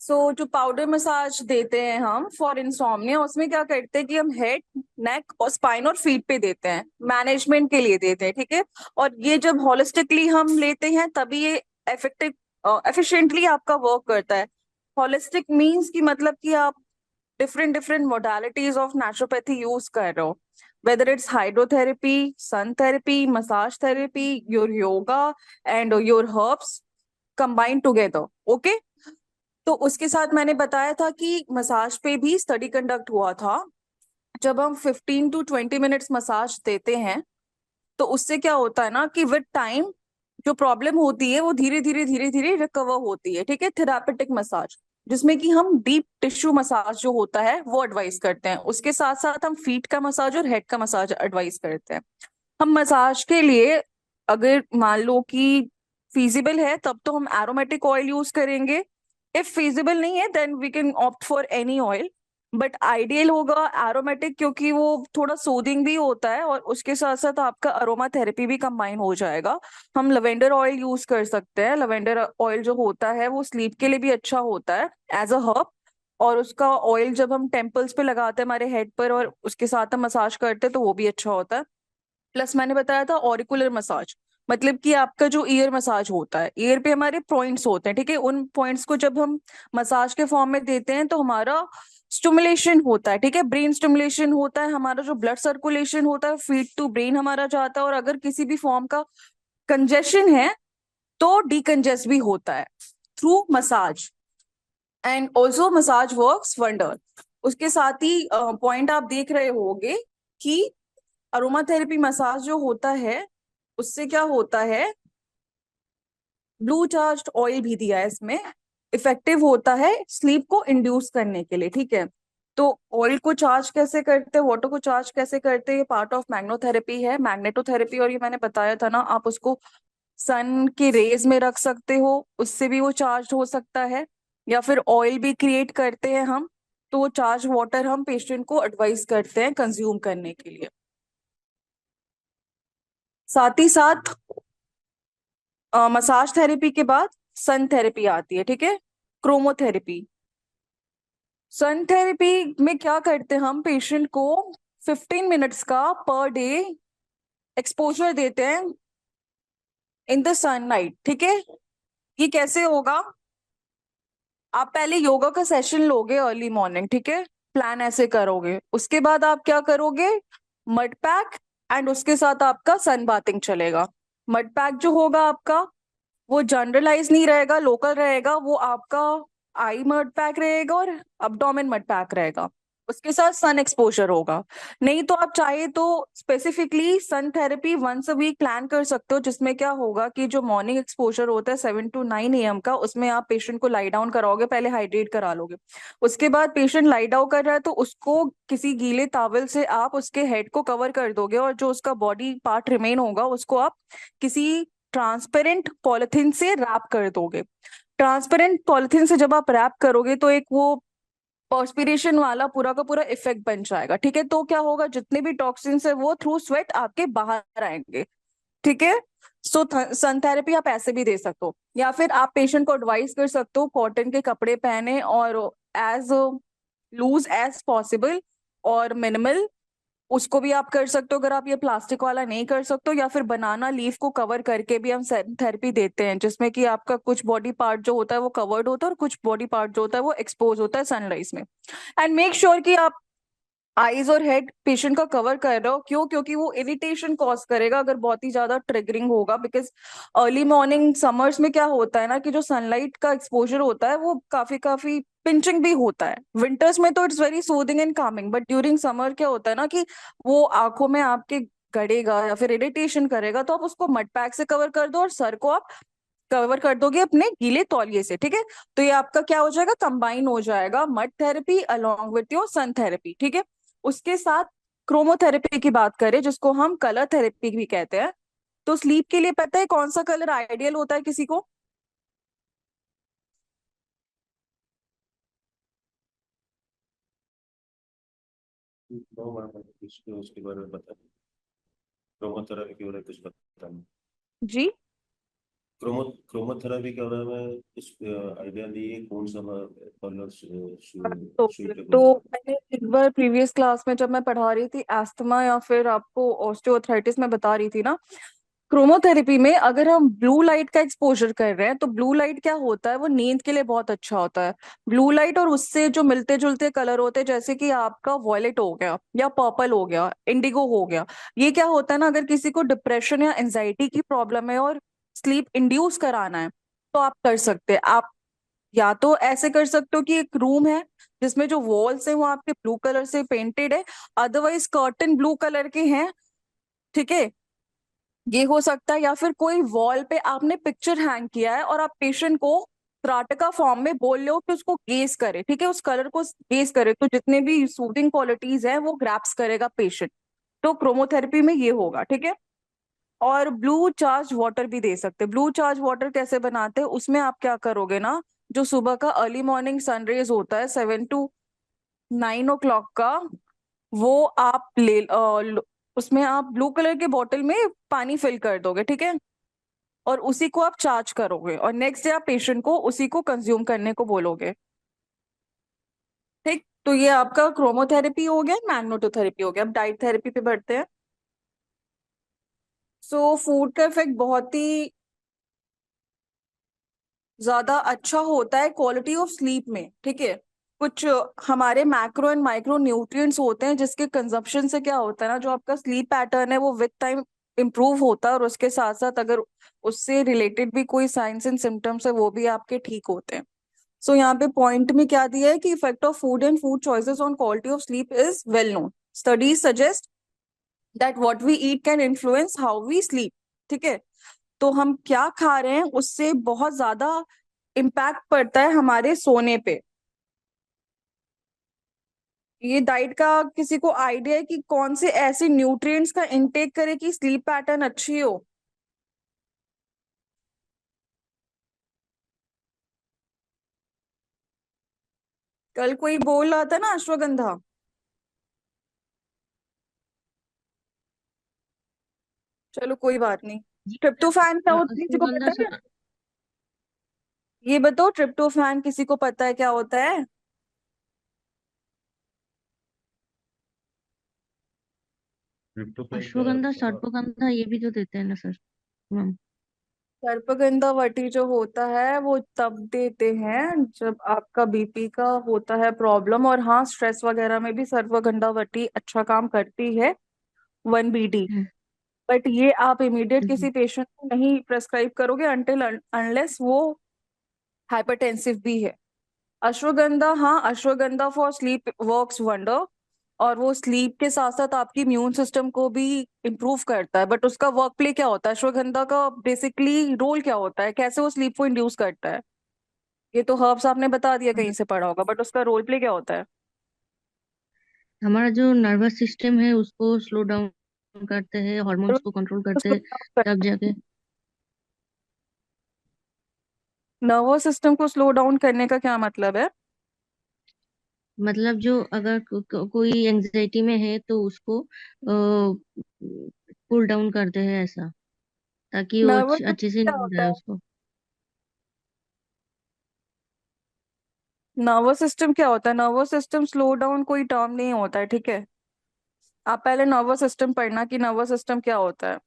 जो powder massage देते हैं हम फॉर इंसोम्निया, उसमें क्या करते हैं कि हम हेड, नेक और स्पाइन और फीट पे देते हैं, मैनेजमेंट के लिए देते हैं, ठीक है। और ये जब होलिस्टिकली हम लेते हैं तभी ये इफेक्टिव एफिशिएंटली आपका वर्क करता है। होलिस्टिक मीन्स कि मतलब कि आप different different modalities of naturopathy use कर रहे हो, whether it's hydrotherapy, sun therapy, massage therapy, your yoga and your herbs combined together. Okay. तो उसके साथ मैंने बताया था कि मसाज पे भी स्टडी कंडक्ट हुआ था। जब हम 15 to 20 मिनट्स मसाज देते हैं तो उससे क्या होता है ना कि विद टाइम जो प्रॉब्लम होती है वो धीरे धीरे रिकवर होती है, ठीक है। थेरापेटिक मसाज जिसमें कि हम डीप टिश्यू मसाज जो होता है वो एडवाइस करते हैं, उसके साथ साथ हम फीट का मसाज और हेड का मसाज एडवाइस करते हैं। हम मसाज के लिए अगर मान लो कि फीजिबल है तब तो हम एरोमेटिक ऑयल यूज करेंगे। इफ फीजिबल नहीं है then we can opt for any oil, but ideal होगा एरोमेटिक, क्योंकि वो थोड़ा सूदिंग भी होता है और उसके साथ साथ आपका अरोमा थेरेपी भी कंबाइन हो जाएगा। हम लवेंडर ऑयल यूज कर सकते हैं। लवेंडर ऑयल जो होता है वो स्लीप के लिए भी अच्छा होता है एज अ हर्ब। और उसका ऑयल जब हम टेम्पल्स पे लगाते हैं हमारे हेड पर और उसके साथ हम मसाज करते हैं तो वो भी अच्छा होता है। प्लस मैंने बताया था ऑरिकुलर मसाज, मतलब कि आपका जो ईयर मसाज होता है, ईयर पे हमारे पॉइंट्स होते हैं, ठीक है। उन पॉइंट्स को जब हम मसाज के फॉर्म में देते हैं तो हमारा स्टिमुलेशन होता है, ठीक है। ब्रेन स्टिमुलेशन होता है, हमारा जो ब्लड सर्कुलेशन होता है फीट टू ब्रेन हमारा जाता है, और अगर किसी भी फॉर्म का कंजेशन है तो डीकंजेस्ट भी होता है through massage. And also massage works wonder. उसके साथ ही पॉइंट आप देख रहे होगे कि अरोमा थेरेपी मसाज जो होता है उससे क्या होता है, ब्लू चार्ज ऑयल भी दिया है इसमें, इफेक्टिव होता है स्लीप को इंड्यूस करने के लिए, ठीक है। तो ऑयल को चार्ज कैसे करते हैं, वाटर को चार्ज कैसे करते हैं, ये पार्ट ऑफ मैग्नोथेरेपी है, मैग्नेटोथेरेपी। और ये मैंने बताया था ना, आप उसको सन के रेज में रख सकते हो, उससे भी वो चार्ज हो सकता है, या फिर ऑयल भी क्रिएट करते हैं हम, तो वो चार्ज वाटर हम पेशेंट को एडवाइस करते हैं कंज्यूम करने के लिए। साथ ही साथ मसाज थेरेपी के बाद सन थेरेपी आती है, ठीक है, क्रोमोथेरेपी। सन थेरेपी में क्या करते हैं, हम पेशेंट को 15 मिनट्स का पर डे एक्सपोजर देते हैं इन द सनलाइट, ठीक है। ये कैसे होगा, आप पहले योगा का सेशन लोगे अर्ली मॉर्निंग, ठीक है, प्लान ऐसे करोगे। उसके बाद आप क्या करोगे, मड पैक, एंड उसके साथ आपका सन बाथिंग चलेगा। मड पैक जो होगा आपका वो जनरलाइज नहीं रहेगा, लोकल रहेगा, वो आपका आई मड पैक रहेगा और abdomen मड पैक रहेगा। उसके साथ सन एक्सपोजर होगा। नहीं तो आप चाहे तो specifically sun therapy once a week plan कर सकते हो, जिसमें क्या होगा कि जो मॉर्निंग एक्सपोजर होता है 7 to 9 AM का, उसमें आप पेशेंट को लाई डाउन कराओगे, पहले हाइड्रेट करा लोगे। उसके बाद पेशेंट लाई डाउन कर रहा है तो उसको किसी गीले टॉवल से आप उसके हेड को कवर कर दोगे, और जो उसका बॉडी पार्ट रिमेन होगा उसको आप किसी ट्रांसपेरेंट पॉलिथीन से रैप कर दोगे। ट्रांसपेरेंट पॉलिथीन से जब आप रैप करोगे तो एक वो पर्सपिरेशन वाला पूरा का पूरा इफेक्ट बन जाएगा, ठीक है। तो क्या होगा, जितने भी टॉक्सिन्स है वो थ्रू स्वेट आपके बाहर आएंगे, ठीक है। सो सन थेरेपी आप ऐसे भी दे सकते हो, या फिर आप पेशेंट को एडवाइस कर सकते हो कॉटन के कपड़े पहने और एज लूज एज पॉसिबल और मिनिमल। उसको भी आप कर सकते हो अगर आप ये प्लास्टिक वाला नहीं कर सकते हो, या फिर बनाना लीफ को कवर करके भी हम थेरेपी देते हैं, जिसमें कि आपका कुछ बॉडी पार्ट जो होता है वो कवर्ड होता है और कुछ बॉडी पार्ट जो होता है वो एक्सपोज होता है सनराइज में। एंड मेक श्योर कि आप आईज और हेड पेशेंट का कवर कर रहे हो, क्यों, क्योंकि वो इरिटेशन कॉज करेगा अगर बहुत ही ज्यादा ट्रिगरिंग होगा। बिकॉज अर्ली मॉर्निंग समर्स में क्या होता है ना कि जो सनलाइट का एक्सपोजर होता है वो काफी काफी पिंचिंग भी होता है। विंटर्स में तो it's very soothing and Kameng, but during summer क्या होता है ना कि वो आंखों में आपके गड़ेगा या फिर इरिटेशन करेगा, तो आप उसको मड पैक से कवर कर दो और सर को आप कवर कर दोगे अपने गीले तौलिए से, ठीक है। तो ये आपका क्या हो जाएगा, कंबाइन हो जाएगा mud therapy along with your son therapy, ठीक है। उसके साथ क्रोमोथेरेपी की बात करें जिसको हम कलर थेरेपी भी कहते हैं, तो स्लीप के लिए पता है कौन सा कलर आइडियल होता है किसी को? नो मैम, उसके उसके बारे में पता नहीं। क्रोमोथेरेपी के बारे में कुछ पता नहीं। जी। क्रोमोथेरेपी के बारे में कुछ आइडिया नहीं है, कौन सा कलर तो सुइटेबल। तो मैंने एक बार प्रीवियस क्लास में जब मैं पढ़ा रही थी एस्थमा या फिर आपको ऑस्टियोआर्थराइटिस में बता रही थी ना, क्रोमोथेरेपी में अगर हम ब्लू लाइट का एक्सपोजर कर रहे हैं तो ब्लू लाइट क्या होता है, वो नींद के लिए बहुत अच्छा होता है। ब्लू लाइट और उससे जो मिलते जुलते कलर होते हैं, जैसे कि आपका वॉयलेट हो गया या पर्पल हो गया, इंडिगो हो गया, ये क्या होता है ना, अगर किसी को डिप्रेशन या एंजाइटी की प्रॉब्लम है और स्लीप इंड्यूस कराना है तो आप कर सकते हैं। आप या तो ऐसे कर सकते हो कि एक रूम है जिसमें जो वॉल्स है वो आपके ब्लू कलर से पेंटेड है, अदरवाइज कर्टन ब्लू कलर के हैं, ठीक है, ये हो सकता है। या फिर कोई वॉल पे आपने पिक्चर हैंग किया है और आप पेशेंट को त्राटका फॉर्म में बोल रहे हो कि उसको गेज करे, ठीक है, उस कलर को गेज करे, तो जितने भी सूदिंग क्वालिटीज है वो ग्रैप्स करेगा पेशेंट। तो क्रोमोथेरेपी में ये होगा, ठीक है। और ब्लू चार्ज वाटर भी दे सकते हैं। ब्लू चार्ज वाटर कैसे बनाते हैं, उसमें आप क्या करोगे ना, जो सुबह का अर्ली मॉर्निंग सनरेज होता है 7 to 9 o'clock का, वो आप उसमें आप ब्लू कलर के बॉटल में पानी फिल कर दोगे, ठीक है, और उसी को आप चार्ज करोगे और नेक्स्ट डे आप पेशेंट को उसी को कंज्यूम करने को बोलोगे। ठीक, तो ये आपका क्रोमोथेरेपी हो गया, मैग्नेटोथेरेपी हो गया। अब डाइट थेरेपी पे बढ़ते हैं। सो फूड का इफेक्ट बहुत ही ज्यादा अच्छा होता है क्वालिटी ऑफ स्लीप में, ठीक है। कुछ हमारे मैक्रो एंड माइक्रो न्यूट्रिएंट्स होते हैं जिसके कंजप्शन से क्या होता है ना, जो आपका स्लीप पैटर्न है वो विद टाइम इम्प्रूव होता है, और उसके साथ साथ अगर उससे रिलेटेड भी कोई साइंस एंड सिम्टम्स है वो भी आपके ठीक होते हैं। सो यहाँ पे पॉइंट में क्या दिया है कि effect of food and food choices on quality of sleep is well known. Studies suggest that what we eat can influence how we sleep, ठीक है। तो हम क्या खा रहे हैं उससे बहुत ज्यादा इम्पैक्ट पड़ता है हमारे सोने पे। ये डाइट का किसी को आइडिया है कि कौन से ऐसे न्यूट्रिएंट्स का इनटेक करे कि स्लीप पैटर्न अच्छी हो? कल कोई बोल रहा था ना अश्वगंधा। चलो कोई बात नहीं। जी ट्रिप्टोफैन क्या होता है, किसी को अश्वगंधा पता है? ये बताओ, ट्रिप्टोफैन किसी को पता है क्या होता है? ट्रिप्टोफैन का अश्वगंधा सर्पगंधा ये भी तो देते हैं ना सर मैम। सर्पगंधा वटी जो होता है वो तब देते हैं जब आपका बीपी का होता है प्रॉब्लम, और हाँ, स्ट्रेस वगैरह में भी सर्पगंधा वटी अच्छा काम करती है, 1 BD। हम्म, बट ये आप इमीडिएट हम्म, किसी पेशेंट को नहीं प्रेस्क्राइब करोगे अनटिल अनलेस वो हाइपरटेंसिव भी है। अश्वगंधा, हाँ, ashwagandha for sleep works wonder, और वो स्लीप के साथ साथ आपकी इम्यून सिस्टम को भी इम्प्रूव करता है। बट उसका वर्क प्ले क्या होता है, अश्वगंधा का बेसिकली रोल क्या होता है, कैसे वो स्लीप को इंड्यूस करता है? ये तो हर्ब्स आपने बता दिया, कहीं से पढ़ा होगा, बट उसका रोल प्ले क्या होता है? हमारा जो नर्वस सिस्टम है उसको स्लो डाउन करते हैं, हॉर्मोन्स को कंट्रोल करते हैं, तब जाके नर्वस सिस्टम को स्लो डाउन करने का क्या मतलब है? मतलब जो अगर कोई एंजाइटी में है तो उसको कूल डाउन करते हैं ऐसा, ताकि वो नर्वस सिस्टम अच्छे से क्या नींद होता आए है? उसको। नर्वस सिस्टम क्या होता है? नर्वस सिस्टम स्लो डाउन कोई टर्म नहीं होता है, ठीक है। आप पहले नर्वस सिस्टम पढ़ना कि नर्वस सिस्टम क्या होता है।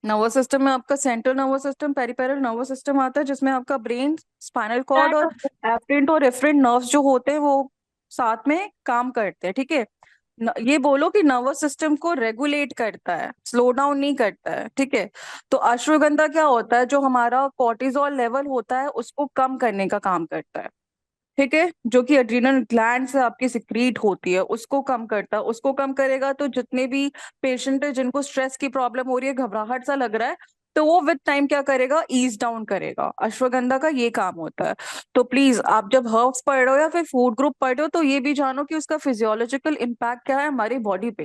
नर्वस सिस्टम में आपका central nervous system, peripheral nervous system आता है, जिसमें आपका ब्रेन, स्पाइनल कॉर्ड और एफरेंट और एफरेंट नर्व्स जो होते हैं वो साथ में काम करते हैं, ठीक है। ये बोलो कि नर्वस सिस्टम को रेगुलेट करता है, स्लो डाउन नहीं करता है, ठीक है। तो अश्वगंधा क्या होता है, जो हमारा कॉर्टिजोल लेवल होता है उसको कम करने का काम करता है, ठीक है, जो कि एड्रिनल ग्लैंड से आपकी सिक्रीट होती है उसको कम करता है। उसको कम करेगा तो जितने भी पेशेंट है जिनको स्ट्रेस की प्रॉब्लम हो रही है, घबराहट सा लग रहा है, तो वो विद टाइम क्या करेगा, ईज डाउन करेगा। अश्वगंधा का ये काम होता है। तो प्लीज आप जब हर्ब्स पढ़ रहे हो या फिर फूड ग्रुप पढ़ रहे हो तो ये भी जानो कि उसका फिजियोलॉजिकल इम्पैक्ट क्या है हमारी बॉडी पे।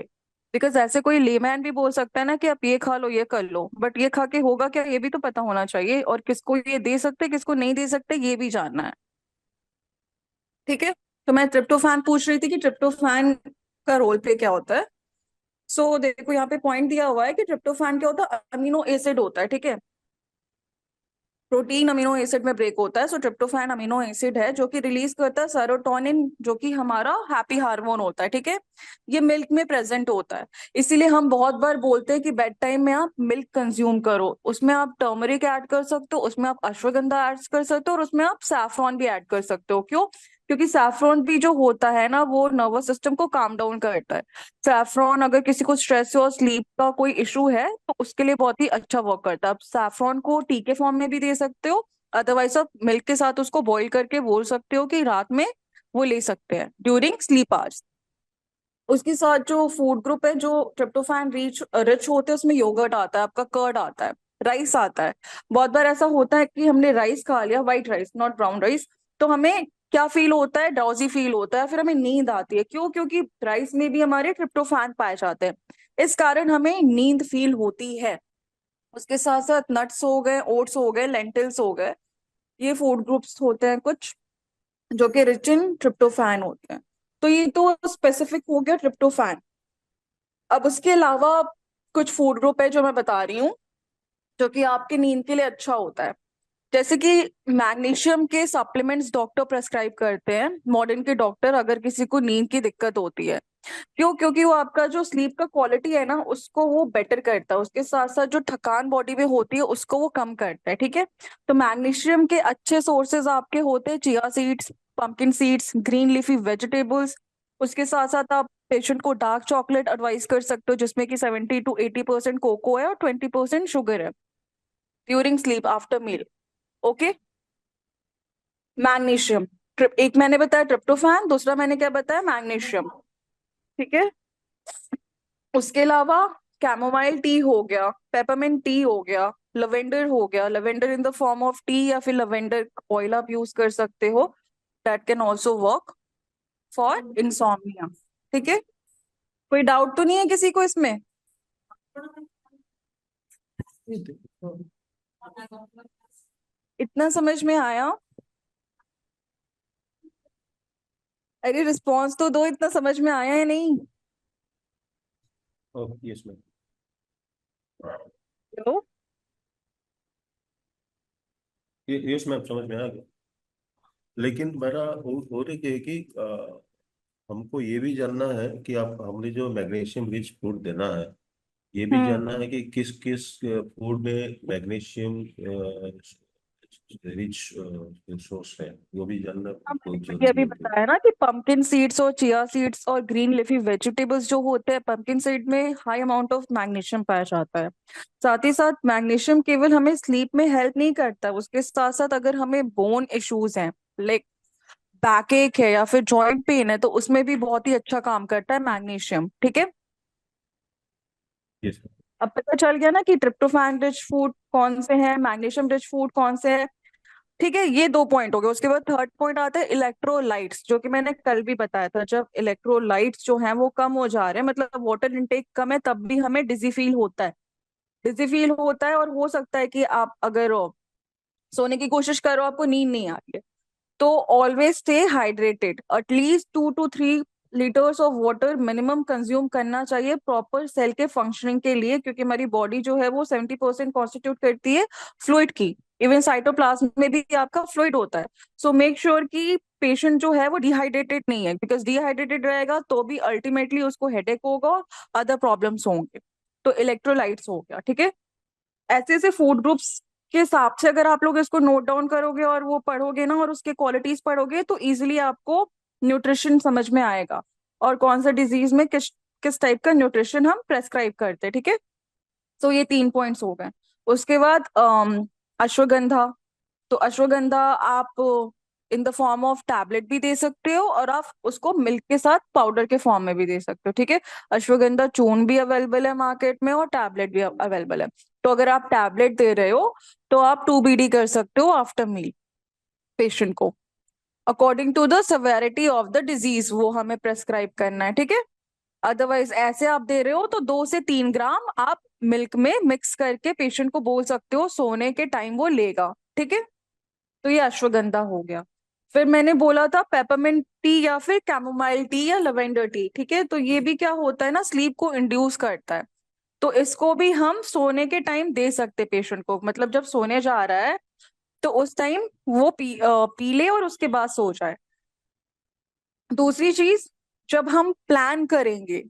बिकॉज ऐसे कोई लेमैन भी बोल सकता है ना कि आप ये खा लो, ये कर लो, बट ये खा के होगा क्या, ये भी तो पता होना चाहिए, और किसको ये दे सकते किसको नहीं दे सकते ये भी जानना है, ठीक है। तो मैं ट्रिप्टोफैन पूछ रही थी कि ट्रिप्टोफैन का रोल प्ले क्या होता है। सो देखो यहाँ पे पॉइंट दिया हुआ है कि ट्रिप्टोफैन क्या होता है, अमीनो एसिड होता है, ठीक है। प्रोटीन अमीनो एसिड में ब्रेक होता है। सो ट्रिप्टोफैन अमीनो एसिड है जो कि रिलीज करता है सेरोटोनिन, जो कि हमारा हैप्पी हार्मोन होता है, ठीक है। ये मिल्क में प्रेजेंट होता है। इसीलिए हम बहुत बार बोलते हैं कि बेड टाइम में आप मिल्क कंज्यूम करो। उसमें आप टर्मरिक ऐड कर सकते हो, उसमें आप अश्वगंधा ऐड कर सकते हो, और उसमें आप सैफरॉन भी ऐड कर सकते हो। क्यों? क्योंकि सैफरॉन भी जो होता है ना, वो नर्वस सिस्टम को काम डाउन करता है। सैफरॉन अगर किसी को स्ट्रेस और स्लीप का कोई इशू है तो उसके लिए बहुत ही अच्छा वर्क करता है। आप सैफरॉन को टी के फॉर्म में भी दे सकते हो, अदरवाइज आप मिल्क के साथ उसको बॉईल करके बोल सकते हो कि रात में वो ले सकते हैं ड्यूरिंग स्लीप आवर्स। उसके साथ जो फूड ग्रुप है जो ट्रिप्टोफैन रिच रिच होते हैं, उसमें योगर्ट आता है, आपका कर्ड आता है, राइस आता है। बहुत बार ऐसा होता है कि हमने राइस खा लिया, white rice not brown rice, तो हमें क्या फील होता है? ड्राउजी फील होता है, फिर हमें नींद आती है। क्यों? क्योंकि राइस में भी हमारे ट्रिप्टोफैन पाए जाते हैं, इस कारण हमें नींद फील होती है। उसके साथ साथ नट्स हो गए, ओट्स हो गए, लेंटिल्स हो गए, ये फूड ग्रुप्स होते हैं कुछ जो कि रिच इन ट्रिप्टोफैन होते हैं। तो ये तो स्पेसिफिक हो गया ट्रिप्टोफैन। अब उसके अलावा कुछ फूड ग्रुप है जो मैं बता रही हूँ जो कि आपकी नींद के लिए अच्छा होता है। जैसे कि मैग्नीशियम के सप्लीमेंट्स डॉक्टर प्रेस्क्राइब करते हैं, मॉडर्न के डॉक्टर, अगर किसी को नींद की दिक्कत होती है। क्यों? क्योंकि वो आपका जो स्लीप का क्वालिटी है ना, उसको वो बेटर करता है। उसके साथ साथ जो थकान बॉडी में होती है उसको वो कम करता है, ठीक है। तो मैग्नीशियम के अच्छे सोर्सेज आपके होते हैं chia seeds, pumpkin seeds, green leafy vegetables. उसके साथ साथ आप पेशेंट को डार्क चॉकलेट एडवाइस कर सकते हो जिसमें कि 70 to 80% कोको है और 20% शुगर है, during sleep after meal. Okay. Magnesium, ट्रिप एक मैंने बताया ट्रिप्टोफैन, दूसरा मैंने क्या बताया? मैग्नीशियम, ठीक है। उसके अलावा कैमोमाइल टी हो गया, पेपरमिंट टी हो गया, लवेंडर हो गया, lavender in the form of T या फिर लवेंडर ऑयल आप यूज कर सकते हो। That can also work for insomnia, ठीक है। कोई डाउट तो नहीं है किसी को इसमें? इतना समझ में आया? अरे रिस्पॉन्स तो दो, इतना समझ में आया या नहीं? Yes ma'am. Hello. Yes ma'am, समझ में आ गया। लेकिन मेरा और एक है कि हमको ये भी जानना है कि आप हमने जो मैग्नीशियम रिच फूड देना है, ये भी हम्म। जानना है कि किस किस फूड में मैग्नीशियम रिच सोर्स है, वो भी जानना हाँ, बहुत मैंने ये जरूरी अभी है फिर। बताया ना कि पंपकिन सीड्स और चिया सीड्स और ग्रीन लिफी वेजिटेबल्स जो होते हैं, पंपकिन सीड में हाई अमाउंट ऑफ मैग्नीशियम पाया जाता है। साथ ही साथ मैग्नीशियम केवल हमें स्लीप में हेल्प नहीं करता, उसके साथ साथ अगर हमें बोन इश्यूज हैं, लाइक बैक एक है या फिर जॉइंट पेन है, तो उसमें भी बहुत ही अच्छा काम करता है मैग्नीशियम, ठीक है। यस। अब पता चल गया ना कि ट्रिप्टोफैन रिच फूड कौन से हैं, मैग्नीशियम रिच फूड कौन से हैं, ठीक है। ये दो पॉइंट हो गए। उसके बाद थर्ड पॉइंट आता है इलेक्ट्रोलाइट्स, जो कि मैंने कल भी बताया था। जब इलेक्ट्रोलाइट्स जो हैं वो कम हो जा रहे हैं, मतलब वाटर इनटेक कम है, तब भी हमें डिजी फील होता है। डिजी फील होता है और हो सकता है कि आप अगर सोने की कोशिश करो, आपको नींद नहीं आ रही है, तो always stay hydrated. At least 2 to 3 litres of water minimum consume करना चाहिए प्रॉपर सेल के फंक्शनिंग के लिए, क्योंकि हमारी बॉडी जो है वो 70% कॉन्स्टिट्यूट करती है फ्लूइड की। इवन साइटोप्लाज्म में भी आपका फ्लूइड होता है। सो मेक श्योर कि पेशेंट जो है वो डिहाइड्रेटेड नहीं है, बिकॉज डिहाइड्रेटेड रहेगा तो भी अल्टीमेटली उसको हेडेक होगा और अदर प्रॉब्लम्स होंगे। तो इलेक्ट्रोलाइट्स हो गया, ठीक है। ऐसे ऐसे फूड ग्रुप्स के हिसाब से अगर आप लोग इसको नोट डाउन करोगे और वो पढ़ोगे ना, और उसके क्वालिटीज पढ़ोगे, तो इजीली आपको न्यूट्रिशन समझ में आएगा और कौन सा डिजीज में किस किस टाइप का न्यूट्रिशन हम प्रेस्क्राइब करते हैं, ठीक है। तो ये 3 पॉइंट्स हो गए। उसके बाद अश्वगंधा। तो अश्वगंधा आप in the form of tablet भी दे सकते हो, और आप उसको मिल्क के साथ पाउडर के फॉर्म में भी दे सकते हो, ठीक है। अश्वगंधा चूर्ण भी अवेलेबल है मार्केट में और टैबलेट भी अवेलेबल है। तो अगर आप टैबलेट दे रहे हो तो आप 2 BD कर सकते हो आफ्टर मील पेशेंट को, according to the severity of the disease वो हमें प्रेस्क्राइब करना है, ठीक है। अदरवाइज ऐसे आप दे रहे हो तो 2 से 3 ग्राम आप मिल्क में मिक्स करके पेशेंट को बोल सकते हो, सोने के टाइम वो लेगा, ठीक है। तो ये अश्वगंधा हो गया। फिर मैंने बोला था पेपरमिंट टी या फिर कैमोमाइल टी या लवेंडर टी, ठीक है। तो ये भी क्या होता है ना, स्लीप को इंड्यूस करता है। तो इसको भी हम सोने के टाइम दे सकते पेशेंट को, मतलब जब सोने जा रहा है तो उस टाइम वो पी ले और उसके बाद सो जाए। दूसरी चीज, जब हम प्लान करेंगे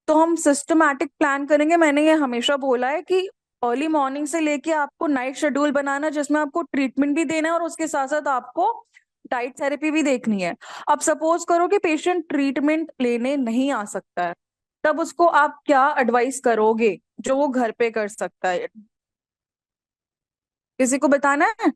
तो हम सिस्टमैटिक प्लान करेंगे। मैंने ये हमेशा बोला है कि अर्ली मॉर्निंग से लेके आपको नाइट शेड्यूल बनाना है, जिसमें आपको ट्रीटमेंट भी देना है और उसके साथ साथ आपको डाइट थेरेपी भी देखनी है। अब सपोज करो कि पेशेंट ट्रीटमेंट लेने नहीं आ सकता है, तब उसको आप क्या एडवाइस करोगे जो वो घर पे कर सकता है? किसी को बताना है?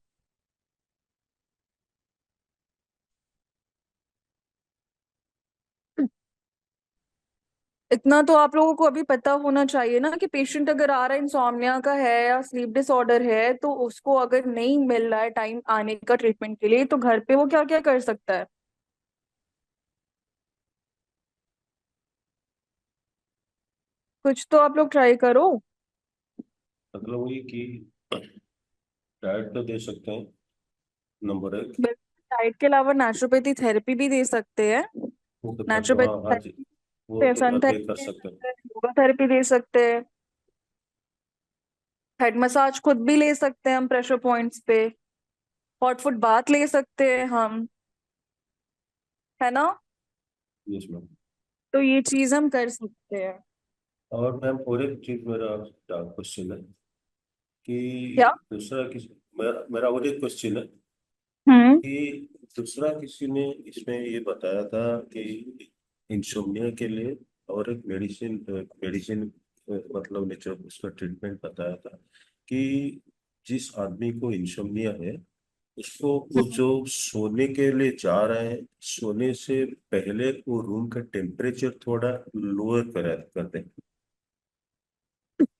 इतना तो आप लोगों को अभी पता होना चाहिए ना कि पेशेंट अगर आ रहा है इंसोम्निया का है या स्लीप डिसऑर्डर है, तो उसको अगर नहीं मिल रहा है टाइम आने का ट्रीटमेंट के लिए, तो घर पे वो क्या क्या कर सकता है? कुछ तो आप लोग ट्राई करो। मतलब वही कि डाइट तो दे सकते हैं, नंबर एक। डाइट के अलावा नेचुरोपैथी थेरेपी भी दे सकते हैं। वो तो घर पे, हाँ नेचुरोपैथी हाँ जी, वो थेरेपी, तो सन घर पे कर थेरेपी दे सकते हैं। सकते हैं, योगा थेरेपी दे सकते हैं, हेड मसाज खुद भी ले सकते हैं हम प्रेशर पॉइंट्स पे, हॉट फुट बाथ ले सकते हैं हम, है ना? Yes ma'am. तो ये चीज हम कर सकते हैं। और मैम और एक चीज मेरा क्वेश्चन है क्या? कि दूसरा किसी, मेरा और एक क्वेश्चन है हम्म। कि दूसरा किसी ने इसमें ये बताया था कि इंसोम्निया के लिए और एक मेडिसिन मेडिसिन मतलब नेचुरल उसका ट्रीटमेंट बताया था कि जिस आदमी को इंसोम्निया है उसको वो जो सोने के लिए जा रहे हैं, सोने से पहले वो रूम का टेम्परेचर थोड़ा लोअर कर दें।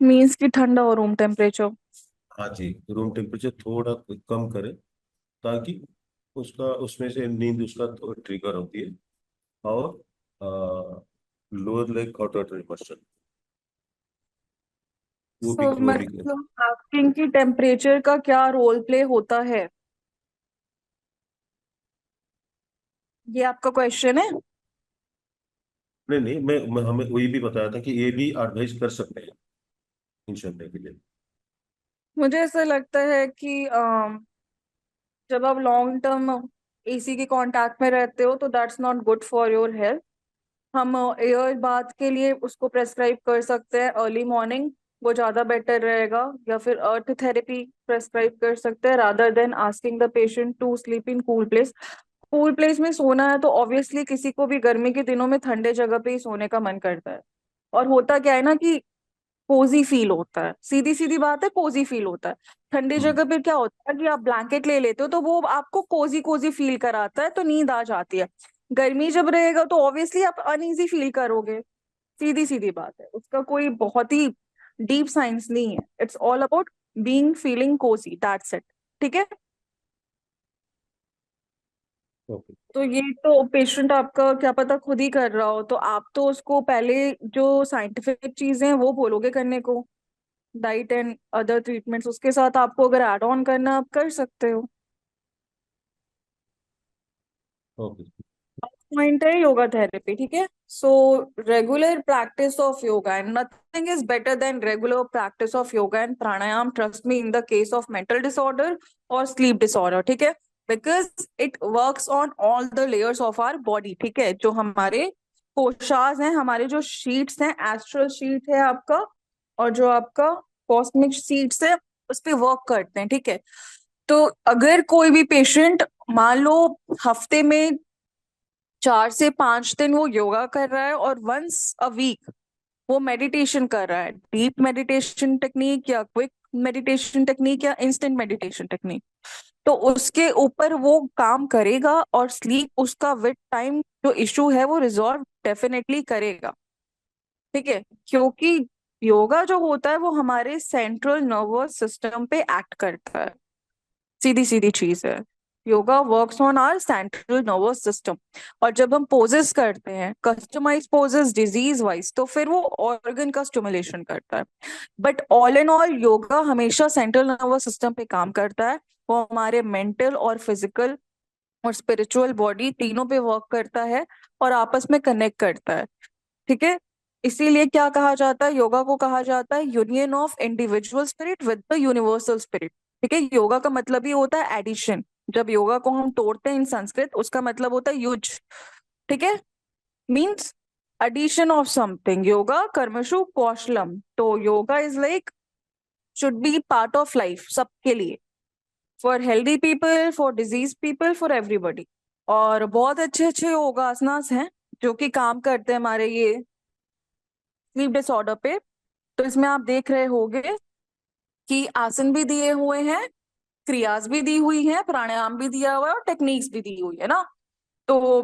मीन्स की ठंडा हो रूम टेम्परेचर? हाँ जी, रूम टेम्परेचर थोड़ा कम करें ताकि उसका उसमें से नींद उसका ट्रिगर होती है। और लोअर लेग कॉर्टिकल मसल वो भी सो वो भी मतलब आस्किंग की टेम्परेचर का क्या रोल प्ले होता है, ये आपका क्वेश्चन है? नहीं नहीं, मैं हमें वही भी बताया था कि ये भी एडवाइस कर सकते हैं इंश्योरेंस के लिए। मुझे ऐसा लगता है कि जब आप लॉन्ग टर्म एसी के कांटेक्ट में रहते हो तो that's not good for your health. हम एयर बाथ के लिए उसको प्रेस्क्राइब कर सकते हैं अर्ली मॉर्निंग, वो ज्यादा बेटर रहेगा। या फिर अर्थ थेरेपी प्रेस्क्राइब कर सकते हैं rather than asking the patient to sleep in cool place. Cool place में सोना है तो ऑब्वियसली किसी को भी गर्मी के दिनों में ठंडे जगह पे ही सोने का मन करता है। और होता क्या है ना कि कोजी फील होता है, सीधी सीधी बात है, कोजी फील होता है। ठंडी हम्म। जगह पे क्या होता है कि आप ब्लैंकेट ले लेते हो तो वो आपको कोजी कोजी फील कराता है, तो नींद आ जाती है। गर्मी जब रहेगा तो ऑब्वियसली आप अनईजी फील करोगे। सीधी सीधी बात है, उसका कोई बहुत ही डीप साइंस नहीं है। It's all about being feeling cozy, that's it. ठीक है? ओके। तो ये तो पेशेंट आपका क्या पता खुद ही कर रहा हो, तो आप तो उसको पहले जो साइंटिफिक चीजें हैं वो बोलोगे करने को, डाइट एंड अदर ट्रीटमेंट्स। उसके साथ आपको अगर एड ऑन करना आप कर सकते हो। ओके। पॉइंट है योगा थेरेपी। ठीक है? So regular practice of yoga and nothing is better than regular practice of yoga and pranayama, trust me, in the case of mental disorder और स्लीप डिसऑर्डर। ठीक है? Because it works on all the layers of our body. ठीक है? जो हमारे कोशास हैं, हमारे जो शीट्स हैं, एस्ट्रल शीट है आपका, और जो आपका कॉस्मिक शीट्स है, उस पे वर्क करते हैं। ठीक है? तो अगर कोई भी पेशेंट मान लो हफ्ते में 4 से 5 दिन वो योगा कर रहा है और वंस अ वीक वो मेडिटेशन कर रहा है, डीप मेडिटेशन टेक्निक या क्विक मेडिटेशन टेक्निक या इंस्टेंट मेडिटेशन टेक्निक, तो उसके ऊपर वो काम करेगा और स्लीप उसका विद टाइम जो इशू है वो रिजॉल्व डेफिनेटली करेगा। ठीक है? क्योंकि योगा जो होता है वो हमारे सेंट्रल नर्वस सिस्टम पे एक्ट करता है। सीधी सीधी चीज है, yoga works on our central nervous system. और जब हम पोजेस करते हैं कस्टमाइज पोजेस डिजीज वाइज, तो फिर वो ऑर्गन का स्टिमुलेशन करता है। But all in all yoga हमेशा सेंट्रल नर्वस सिस्टम पे काम करता है। वो हमारे मेंटल और फिजिकल और स्पिरिचुअल बॉडी तीनों पे वर्क करता है और आपस में कनेक्ट करता है। ठीक है? इसीलिए क्या कहा जाता है, योगा को कहा जाता है union of individual spirit with the universal spirit. ठीक है। योगा का मतलब ही होता है एडिशन। जब योगा को हम तोड़ते हैं इन संस्कृत, उसका मतलब होता है युज। ठीक है। Means addition of something। Yoga कर्मशु कौशलम। तो yoga is like should be part of life सबके लिए, for healthy people, for disease people, for everybody. और बहुत अच्छे अच्छे योगासनास हैं जो कि काम करते हैं हमारे ये स्लीप डिसऑर्डर पे। तो इसमें आप देख रहे होंगे कि आसन भी दिए हुए हैं, क्रियास भी दी हुई है, प्राणायाम भी दिया हुआ है और टेक्निक्स भी दी हुई है ना। तो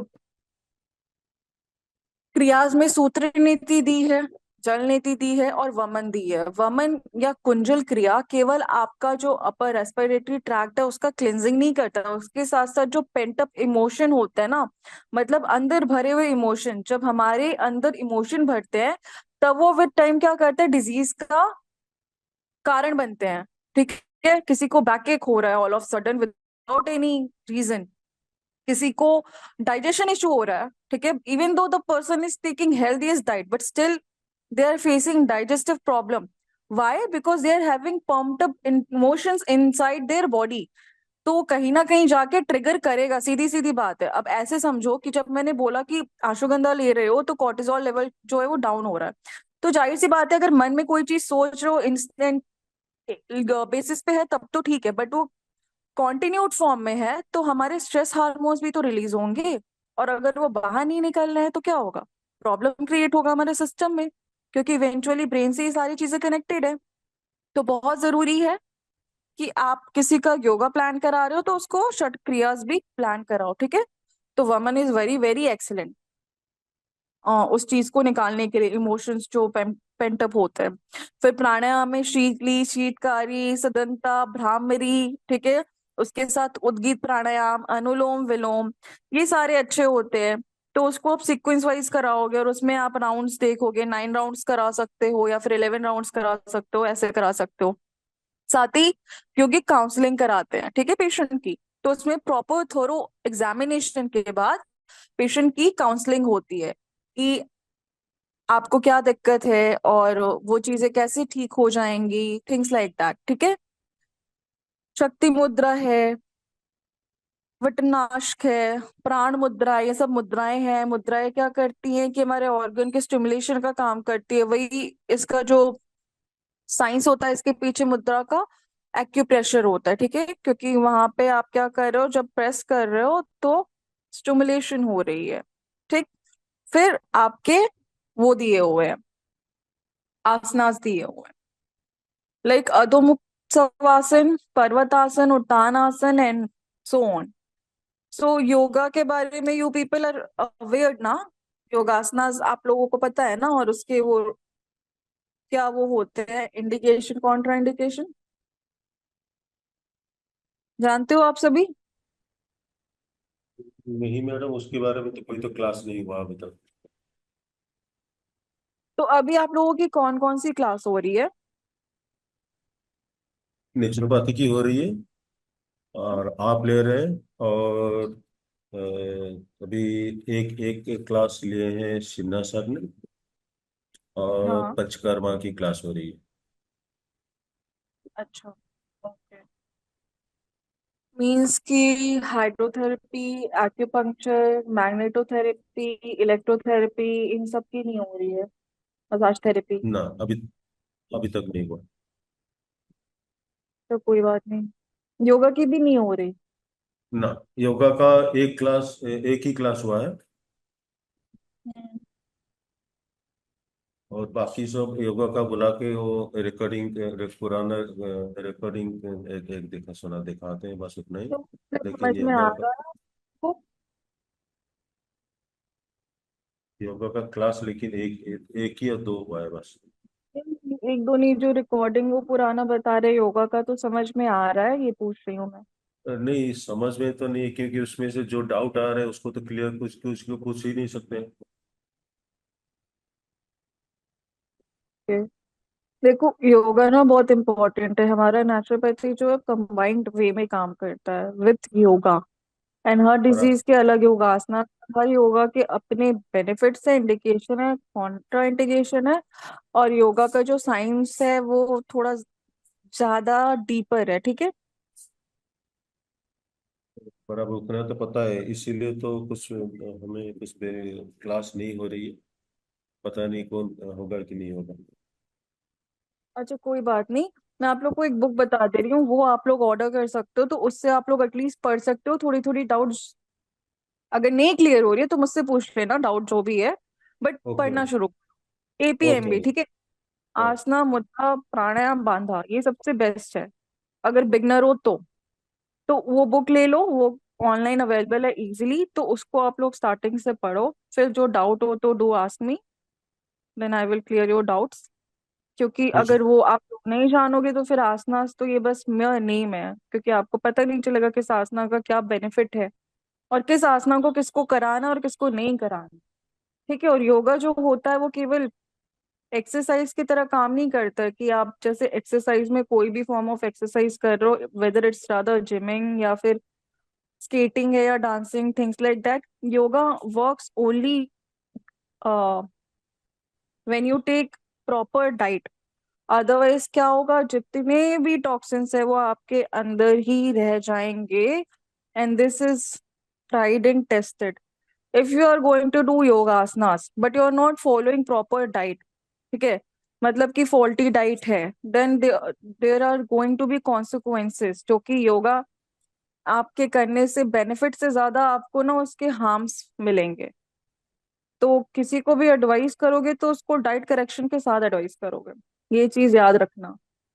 क्रियास में सूत्र नीति दी है, जल नीति दी है और वमन दी है। वमन या कुंजल क्रिया केवल आपका जो अपर रेस्पिरेटरी ट्रैक्ट है उसका क्लिनजिंग नहीं करता, उसके साथ साथ जो पेंट अप इमोशन होता है ना, मतलब अंदर भरे हुए इमोशन, जब हमारे अंदर इमोशन भरते हैं तब वो विद टाइम क्या करते हैं, डिजीज का कारण बनते हैं। ठीक है। किसी को बैकएक हो रहा है all of sudden without any reason, किसी को डाइजेशन इशू हो रहा है, ठीक है, even though the person is taking healthiest diet but still they are facing digestive problem. Why? Because they are having pumped up emotions inside their body. तो कहीं ना कहीं जाके ट्रिगर करेगा, सीधी सीधी बात है। अब ऐसे समझो कि जब मैंने बोला कि अश्वगंधा ले रहे हो तो कॉर्टिसोल लेवल जो है वो डाउन हो रहा है, तो जाहिर सी बात है अगर मन में कोई चीज सोच रहे हो इंस्टेंट बेसिस पे है तब तो ठीक है, बट वो कॉन्टिन्यूड फॉर्म में है तो हमारे स्ट्रेस हार्मोन्स भी तो रिलीज होंगे, और अगर वो बाहर नहीं निकल रहे हैं तो क्या होगा, प्रॉब्लम क्रिएट होगा हमारे सिस्टम में, क्योंकि इवेंचुअली ब्रेन से ये सारी चीजें कनेक्टेड है। तो बहुत जरूरी है कि आप किसी का योगा प्लान करा रहे हो तो उसको षट क्रियास भी प्लान कराओ। ठीक है। तो वमन इज वेरी वेरी एक्सीलेंट उस चीज को निकालने के लिए, इमोशंस जो पेंट अप होते हैं। फिर प्राणायाम में शीतली, शीतकारी, सदंता, भ्रामरी, ठीक है, उसके साथ उद्गीत प्राणायाम, अनुलोम विलोम, ये सारे अच्छे होते हैं। तो उसको आप सीक्वेंस वाइज कराओगे और उसमें आप राउंड्स देखोगे, 9 राउंड्स करा सकते हो या फिर 11 राउंड्स करा सकते हो, ऐसे करा सकते हो। साथ ही यौगिक काउंसलिंग कराते हैं, ठीक है, पेशेंट की। तो उसमें प्रॉपर थोरो एग्जामिनेशन के बाद पेशेंट की काउंसलिंग होती है कि आपको क्या दिक्कत है और वो चीजें कैसे ठीक हो जाएंगी, थिंग्स लाइक दैट। ठीक है। शक्ति मुद्रा है, वटनाशक है, प्राण मुद्रा, ये सब मुद्राएं हैं। मुद्राएं क्या करती हैं कि हमारे ऑर्गन के स्टिमुलेशन का काम करती है। वही इसका जो साइंस होता है इसके पीछे मुद्रा का, एक्यूप्रेशर होता है। ठीक है। क्योंकि वहां पे आप क्या कर रहे हो, जब प्रेस कर रहे हो तो स्टिमुलेशन हो रही है। ठीक। फिर आपके वो दिए हुए हैं, आसनास दिए हुए हैं, लाइक अधोमुख शवासन, पर्वतासन, उत्तानासन and so on. So yoga के बारे में यू पीपल आर अवेयर ना, योगासनास आप लोगों को पता है ना, और उसके वो क्या वो होते हैं, इंडिकेशन, कॉन्ट्रा इंडिकेशन, जानते हो आप सभी? नहीं मैडम, उसके बारे में तो कोई तो क्लास नहीं हुआ अभी तक। तो अभी आप लोगों की कौन कौन सी क्लास हो रही है? नेचुरोपैथी की हो रही है और आप ले रहे हैं, और अभी एक एक क्लास लिए हैं शिन्ना सर ने, और हाँ। पंचकर्मा की क्लास हो रही है। अच्छा। ओके। मीन्स कि हाइड्रोथेरेपी, एक्यूपंक्चर, मैग्नेटोथेरेपी, इलेक्ट्रोथेरेपी, इन सब की नहीं हो रही है, मसाज थेरेपी? ना, अभी अभी तक नहीं हुआ। तो कोई बात नहीं, योगा की भी नहीं हो रही? ना, योगा का एक ही क्लास हुआ है, हम्म। और बाकी सब योगा का बुला के वो रिकॉर्डिंग, पुराना रिकॉर्डिंग एक एक देखा सुना दिखाते हैं, बस उतना ही। तो फिर समझ लेकिन में आ रहा है आपको? योगा का क्लास लेकिन एक ही या दो हुआ है बस। एक दो नहीं, जो रिकॉर्डिंग वो पुराना बता रहे योगा का, तो समझ में आ रहा है, ये पूछ रही हूँ मैं। नहीं, समझ में तो नहीं, क्योंकि उसमें से जो डाउट आ रहा है उसको तो क्लियर कुछ कुछ पूछ ही नहीं सकते। Okay. देखो योगा ना बहुत इंपॉर्टेंट है, हमारा नेचुरोपैथी जो है कंबाइंड वे में काम करता है विथ योगा। एंड हर और डिजीज के अलग योगासना, हर योगा के अपने बेनिफिट्स है, इंडिकेशन है, कॉन्ट्रा इंडिकेशन है। और योगा का जो साइंस है वो थोड़ा ज्यादा डीपर है। ठीक है। पर अब उतना तो पता है, इसीलिए तो कुछ हमें कुछ क्लास नहीं हो रही है। पता नहीं कौन होगा कि नहीं होगा। अच्छा कोई बात नहीं, मैं आप लोग को एक बुक बता दे रही हूँ, वो आप लोग ऑर्डर कर सकते हो, तो उससे आप लोग एटलीस्ट पढ़ सकते हो, थोड़ी थोड़ी डाउट्स अगर नहीं क्लियर हो रही है तो मुझसे पूछ लेना, डाउट जो भी है, बट ओके। पढ़ना शुरू। ओके। एपीएमबी, ठीक है। हाँ। आसना, मुद्रा, प्राणायाम, बांधा, ये सबसे बेस्ट है अगर बिगनर हो तो वो बुक ले लो, वो ऑनलाइन अवेलेबल है इजीली, तो उसको आप लोग स्टार्टिंग से पढ़ो, फिर जो डाउट हो तो do ask me, then I will clear your doubts. क्योंकि मुझे अगर वो आप लोग नहीं जानोगे तो फिर आसनास तो ये बस मेरा नेम है, क्योंकि आपको पता नहीं चलेगा किस आसना का क्या बेनिफिट है, और किस आसना को किसको कराना और किसको नहीं कराना। ठीक है। और योगा जो होता है वो केवल एक्सरसाइज की तरह काम नहीं करता है कि आप जैसे एक्सरसाइज में कोई भी फॉर्म ऑफ एक्सरसाइज कर रहे हो, वेदर इट्स रादर जिमिंग या फिर स्केटिंग है या dancing, things like that, yoga works only when you take proper diet. Otherwise क्या होगा, जितने भी टॉक्सिन्स है वो आपके अंदर ही रह जाएंगे, and this is tried and tested. If you are going to do yoga asanas but you are not following proper diet, ठीक है, मतलब कि फॉल्टी डाइट है, then there are going to be consequences, जो कि योगा आपके करने से बेनिफिट से ज्यादा आपको ना उसके हार्म्स मिलेंगे। तो किसी को भी एडवाइस करोगे तो उसको डाइट करेक्शन के साथ एडवाइस करोगे, ये चीज याद रखना।